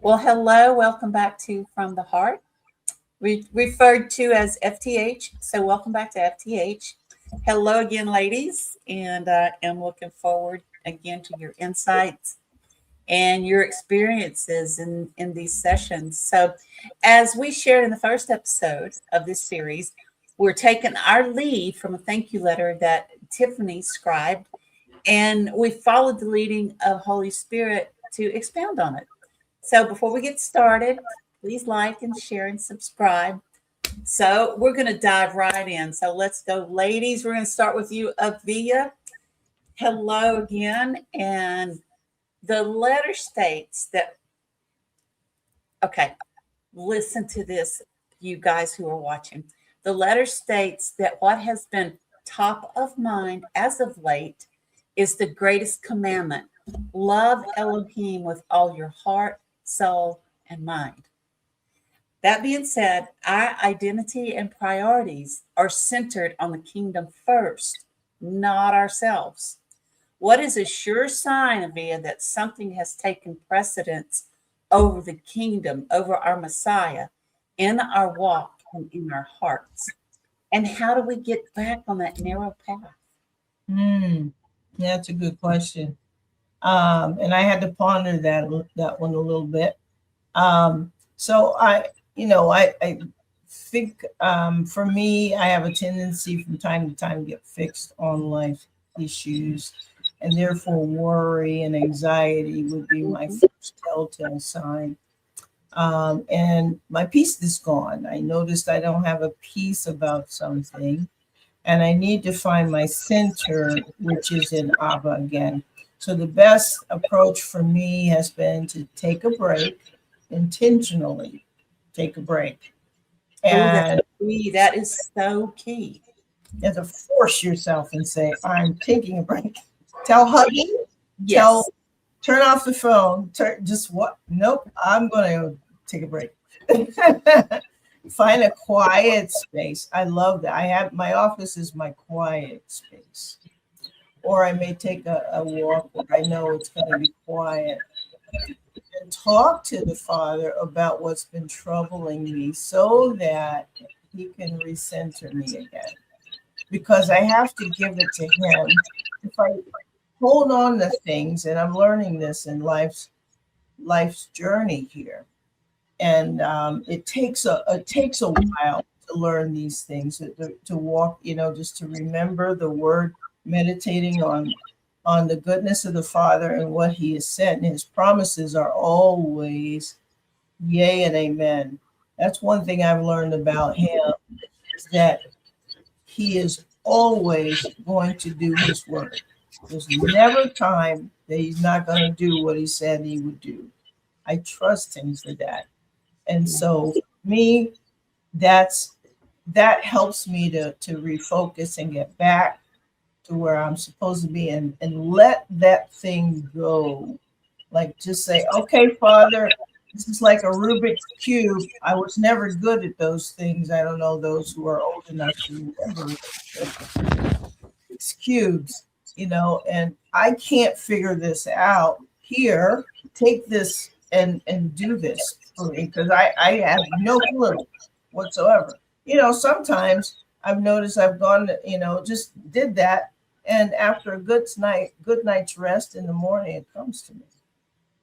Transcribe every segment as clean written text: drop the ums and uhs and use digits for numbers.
Well, hello, welcome back to From the Heart, referred to as FTH. So, welcome back to FTH. Hello again, ladies, and I'm looking forward again to your insights and your experiences in these sessions. So, as we shared in the first episode of this series, we're taking our lead from a thank you letter that Tiffany scribed, and we followed the leading of Holy Spirit to expound on it. So before we get started, please like and share and subscribe. So we're going to dive right in. So let's go, ladies. We're going to start with you, Avia. Hello again. And the letter states that, okay, listen to this, you guys who are watching. The letter states that what has been top of mind as of late is the greatest commandment. Love Elohim with all your heart, soul, and mind. That being said, our identity and priorities are centered on the kingdom first, not ourselves. What is a sure sign, Avia, that something has taken precedence over the kingdom, over our Messiah, in our walk and in our hearts? And how do we get back on that narrow path? That's a good question. And I had to ponder that one a little bit. So I think for me, I have a tendency from time to time to get fixed on life issues, and therefore worry and anxiety would be my first telltale sign. And my peace is gone. I noticed I don't have a peace about something, and I need to find my center, which is in Abba again. So the best approach for me has been to take a break, intentionally take a break. And that is so key. You have to force yourself and say, I'm taking a break. Tell hubby, Yes. turn off the phone. Just what? Nope, I'm going to take a break. Find a quiet space. I love that. My office is my quiet space. Or I may take a walk where I know it's going to be quiet and talk to the Father about what's been troubling me so that he can recenter me again. Because I have to give it to him. If I hold on to things, and I'm learning this in life's journey here, and it takes a while to learn these things, to walk, just to remember the word, meditating on the goodness of the Father and what he has said. And his promises are always yea and amen. That's one thing I've learned about him, is that he is always going to do his word. There's never a time that he's not going to do what he said he would do. I trust him for that. And so for me, that helps me to refocus and get back to where I'm supposed to be, and let that thing go. Like, just say, okay, Father, this is like a Rubik's Cube. I was never good at those things. I don't know those who are old enough to remember Rubik's Cubes, and I can't figure this out. Here, take this and do this for me, because I have no clue whatsoever. Sometimes I've noticed I've gone, just did that. And after a good night's rest in the morning, it comes to me.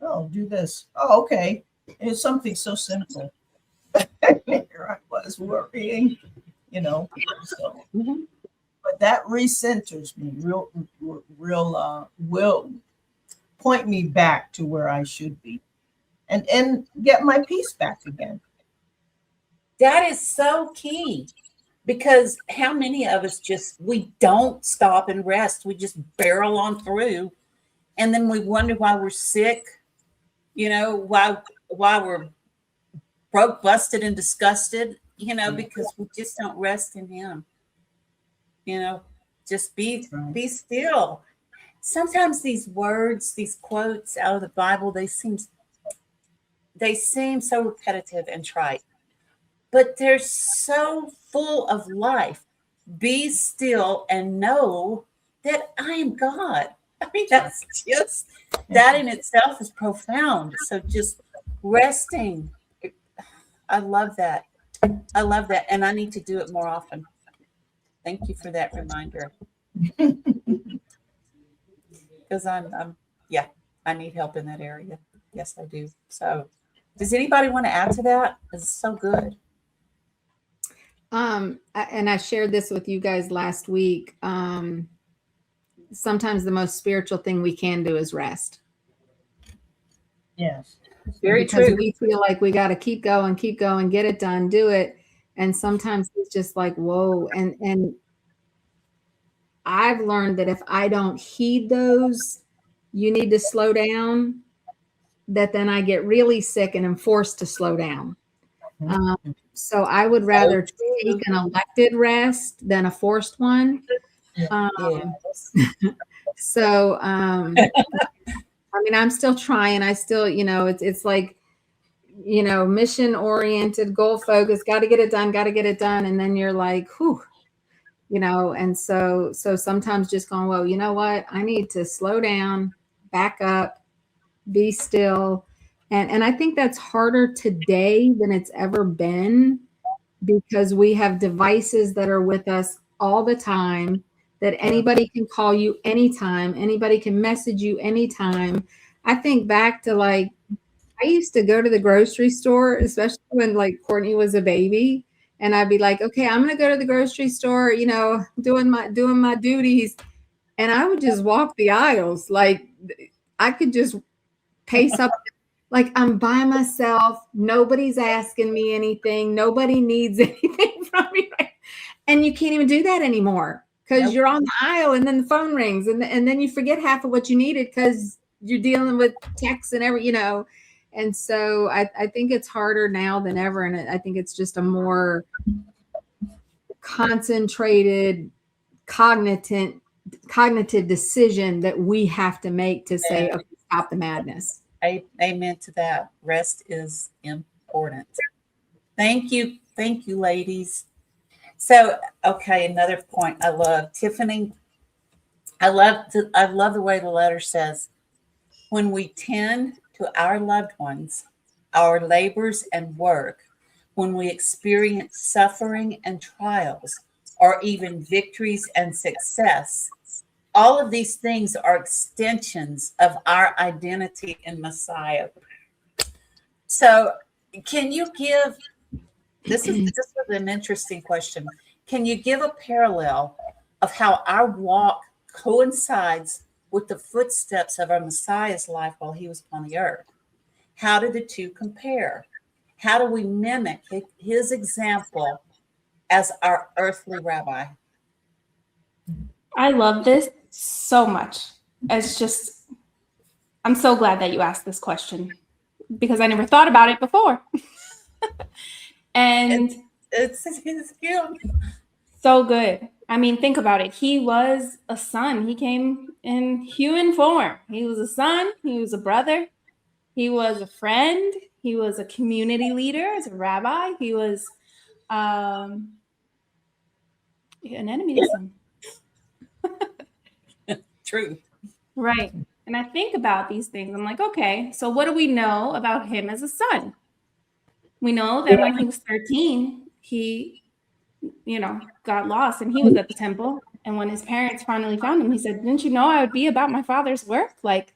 Oh, do this. Oh, okay. It's something so simple. Here I was worrying, So, but that recenters me, will point me back to where I should be, and get my peace back again. That is so key, because how many of us we don't stop and rest. We just barrel on through, and then we wonder why we're sick, why we're broke, busted, and disgusted, because we just don't rest in him. Just be still. Sometimes these words, these quotes out of the Bible, they seem so repetitive and trite, but they're so full of life. Be still and know that I am God. I mean, that's just, that in itself is profound. So just Resting. I love that. I love that. And I need to do it more often. Thank you for that reminder. Because yeah, I need help in that area. Yes, I do. So, does anybody want to add to that? It's so good. And I shared this with you guys last week. Sometimes the most spiritual thing we can do is rest. Yes. Very because true. we feel like we got to keep going, get it done, do it. And sometimes it's just like, whoa. And I've learned that if I don't heed those, you need to slow down, that then I get really sick and am forced to slow down. So I would rather take an elected rest than a forced one. Yes. So, I mean, I'm still trying. I still, it's like, mission oriented, goal focused, got to get it done. And then you're like, whew, and so sometimes just going, well, you know what? I need to slow down, back up, be still. And I think that's harder today than it's ever been, because we have devices that are with us all the time, that anybody can call you anytime, anybody can message you anytime. I think back to, like, I used to go to the grocery store, especially when, like, Courtney was a baby, and I'd be like, okay, I'm going to go to the grocery store, doing my duties. And I would just walk the aisles. Like, I could just pace up, like, I'm by myself. Nobody's asking me anything. Nobody needs anything from me. Right? And you can't even do that anymore, because Nope. you're on the aisle and then the phone rings, and then you forget half of what you needed because you're dealing with texts and And so I think it's harder now than ever. And I think it's just a more concentrated, cognitive decision that we have to make to say, okay, stop the madness. Amen to that. Rest is important. Thank you. Thank you, ladies. So, okay, another point I love. Tiffany, I love the way the letter says, when we tend to our loved ones, our labors and work, when we experience suffering and trials, or even victories and success, all of these things are extensions of our identity in Messiah. So, can you give this is an interesting question. Can you give a parallel of how our walk coincides with the footsteps of our Messiah's life while he was upon the earth? How do the two compare? How do we mimic his example as our earthly rabbi? I love this so much. I'm so glad that you asked this question, because I never thought about it before. And it's him. So good. I mean, think about it. He was a son. He came in human form. He was a son. He was a brother. He was a friend. He was a community leader as a rabbi. He was an enemy to some. True. Right. And I think about these things. I'm like, okay, so what do we know about him as a son? We know that when he was 13, he, got lost, and he was at the temple. And when his parents finally found him, he said, didn't you know I would be about my father's work? Like,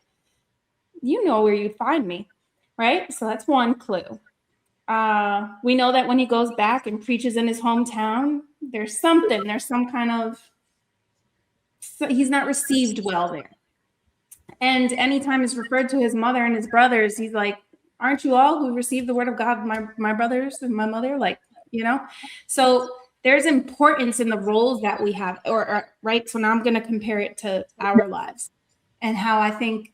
you know where you'd find me. Right. So that's one clue. We know that when he goes back and preaches in his hometown, there's some kind of, he's not received well there. And anytime he's referred to his mother and his brothers, he's like, aren't you all who received the word of God, my brothers and my mother? Like, so there's importance in the roles that we have, or right. So now I'm going to compare it to our lives and how I think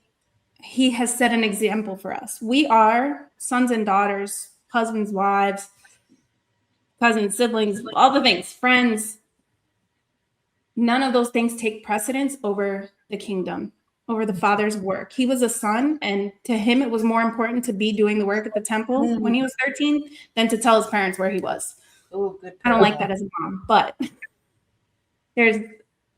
he has set an example for us. We are sons and daughters, husbands, wives, cousins, siblings, all the things, friends. None of those things take precedence over the kingdom, over the Father's work. He was a son, and to him, it was more important to be doing the work at the temple when he was 13 than to tell his parents where he was. Oh, good. I don't like that as a mom, but there's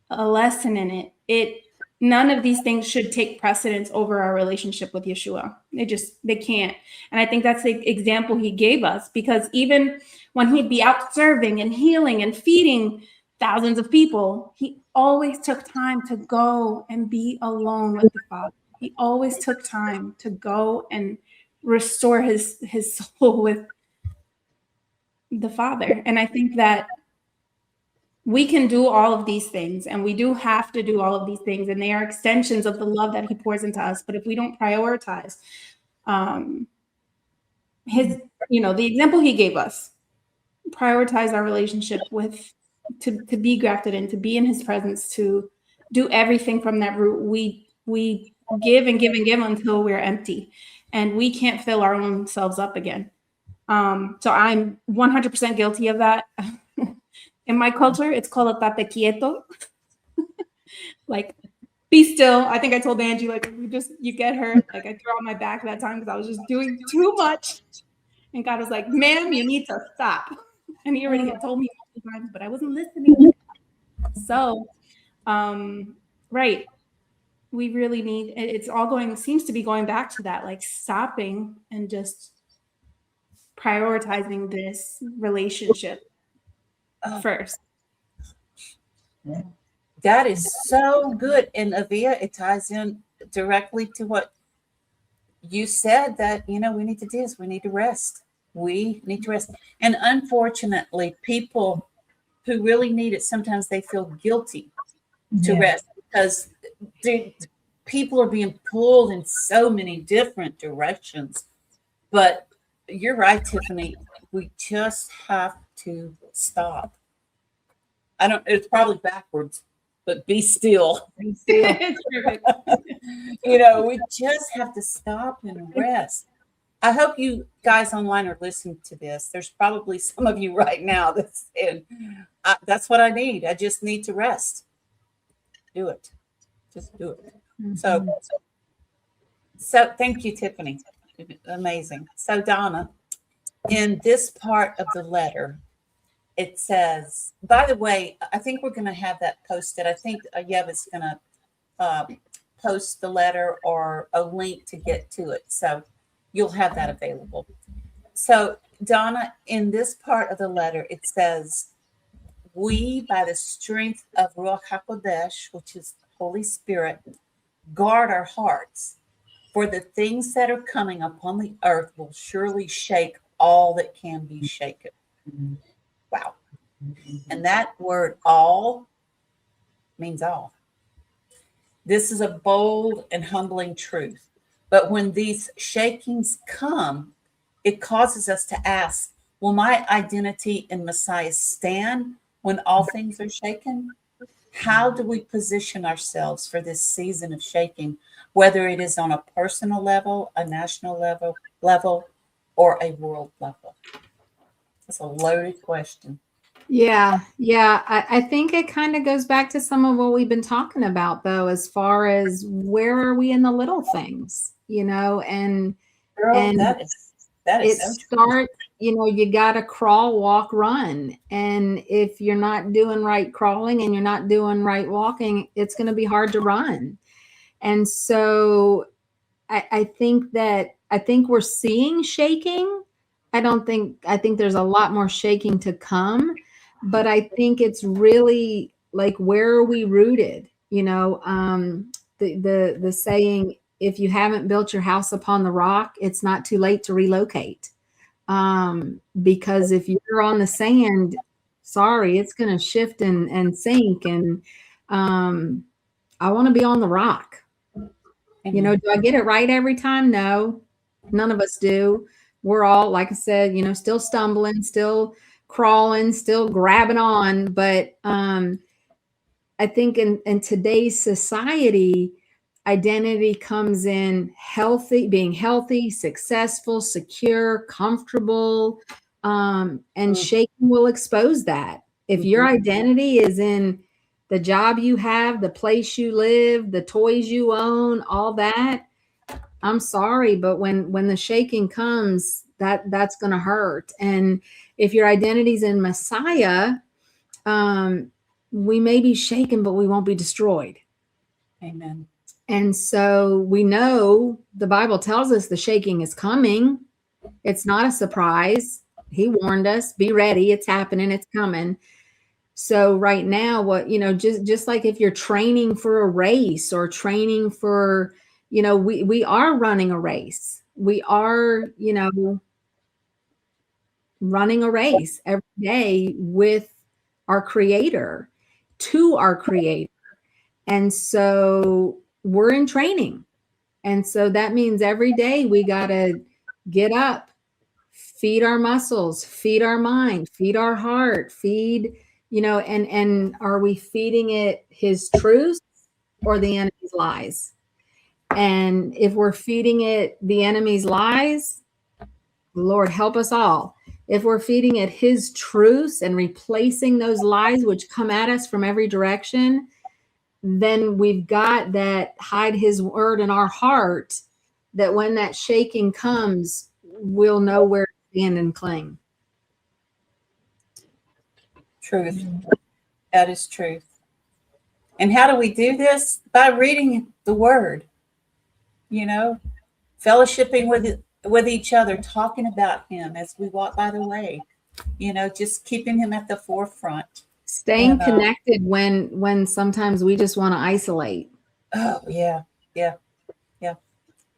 a lesson in it. none of these things should take precedence over our relationship with Yeshua. They can't. And I think that's the example he gave us, because even when he'd be out serving and healing and feeding thousands of people, he always took time to go and be alone with the Father. He always took time to go and restore his soul with the Father. And I think that we can do all of these things, and we do have to do all of these things, and they are extensions of the love that he pours into us. But if we don't prioritize the example he gave us, prioritize our relationship with, to be grafted in, to be in his presence, to do everything from that root, we give and give and give until we're empty, and we can't fill our own selves up again. So I'm 100% guilty of that. In my culture, it's called a tate quieto. Like, be still. I think I told Angie, like, you get her. Like, I threw on my back that time because I was just doing too much. And God was like, ma'am, you need to stop. And he already had told me a few times, but I wasn't listening. So, right. We really need, seems to be going back to that, like stopping and just prioritizing this relationship first. That is so good. And Avia, it ties in directly to what you said, that, we need to do is we need to rest. We need to rest. And unfortunately, people who really need it, sometimes they feel guilty to rest, because people are being pulled in so many different directions. But you're right, Tiffany. We just have to stop. It's probably backwards, but be still. Be still. It's perfect. We just have to stop and rest. I hope you guys online are listening to this. There's probably some of you right now that's saying, that's what I need. I just need to rest. Do it. Just do it. Mm-hmm. So thank you, Tiffany. Amazing. So Donna, in this part of the letter, it says, by the way, I think we're going to have that posted. I think Yeva's going to post the letter or a link to get to it. So you'll have that available. So Donna, in this part of the letter, it says, we, by the strength of Ruach HaKodesh, which is Holy Spirit, guard our hearts, for the things that are coming upon the earth will surely shake all that can be shaken. Wow. And that word all means all. This is a bold and humbling truth. But when these shakings come, it causes us to ask, will my identity in Messiah stand when all things are shaken? How do we position ourselves for this season of shaking, whether it is on a personal level, a national level, or a world level? That's a loaded question. Yeah. I think it kind of goes back to some of what we've been talking about, though, as far as where are we in the little things, and Girl, and that is so starts, you got to crawl, walk, run. And if you're not doing right crawling and you're not doing right walking, it's going to be hard to run. And so I think we're seeing shaking. I think there's a lot more shaking to come, but I think it's really like, where are we rooted? The saying, if you haven't built your house upon the rock, it's not too late to relocate. Because if you're on the sand, sorry, it's going to shift and sink. And I want to be on the rock. Do I get it right every time? No, none of us do. We're all, like I said, still stumbling, still crawling, still grabbing on. But I think in today's society, identity comes in being healthy, successful, secure, comfortable, and shaking will expose that. If your identity is in the job you have, the place you live, the toys you own, all that, I'm sorry, but when the shaking comes, that's going to hurt. And if your identity's in Messiah, we may be shaken, but we won't be destroyed. Amen. And so we know the Bible tells us the shaking is coming. It's not a surprise. He warned us, be ready. It's happening. It's coming. So right now, what, just like if you're training for a race or training for, we are running a race. We are, running a race every day with our creator, to our creator. And so we're in training. And so that means every day we got to get up, feed our muscles, feed our mind, feed our heart, feed, and are we feeding it his truth or the enemy's lies? And if we're feeding it the enemy's lies, Lord, help us all. If we're feeding it his truths and replacing those lies which come at us from every direction, then we've got that hide his word in our heart, that when that shaking comes, we'll know where to stand and cling. Truth. That is truth. And how do we do this? By reading the word, fellowshipping with each other, talking about him as we walk by the way, just keeping him at the forefront. Staying connected when sometimes we just want to isolate. Oh, yeah.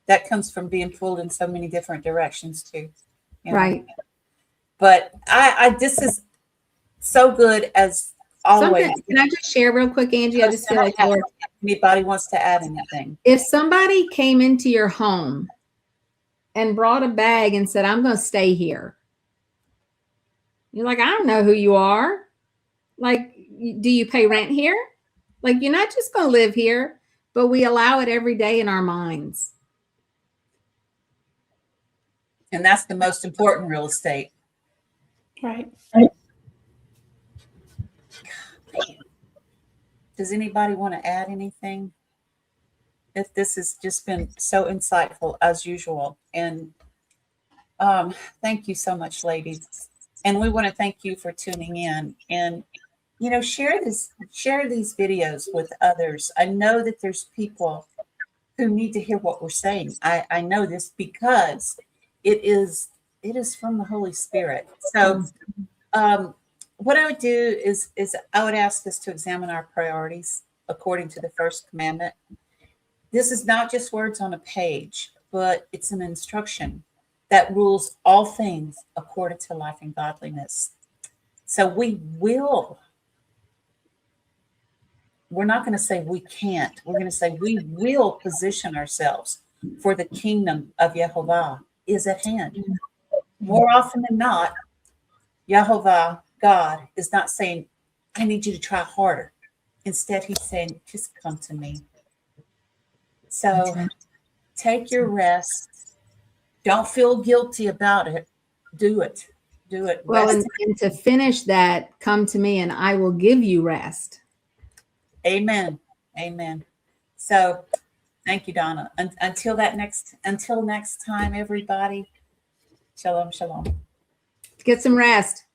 That comes from being pulled in so many different directions too. Right. But this is so good as always. Can I just share real quick, Angie? I just feel like anybody wants to add anything. If somebody came into your home and brought a bag and said, I'm going to stay here, you're like, I don't know who you are. Like, do you pay rent here? Like, you're not just going to live here, but we allow it every day in our minds. And that's the most important real estate. Right. Does anybody want to add anything? If this has just been so insightful as usual. And thank you so much, ladies. And we want to thank you for tuning in. And share these videos with others. I know that there's people who need to hear what we're saying. I know this because it is from the Holy Spirit. So what I would do is I would ask us to examine our priorities according to the first commandment. This is not just words on a page, but it's an instruction that rules all things according to life and godliness. So we're not going to say we can't. We're going to say we will position ourselves, for the kingdom of Yehovah is at hand. More often than not, Yehovah, God, is not saying, I need you to try harder. Instead, he's saying, just come to me. So take your rest. Don't feel guilty about it. Do it. Do it. Well, and to finish that, come to me and I will give you rest. Amen. Amen. So thank you, Donna. Until next time, everybody. Shalom, shalom. Get some rest.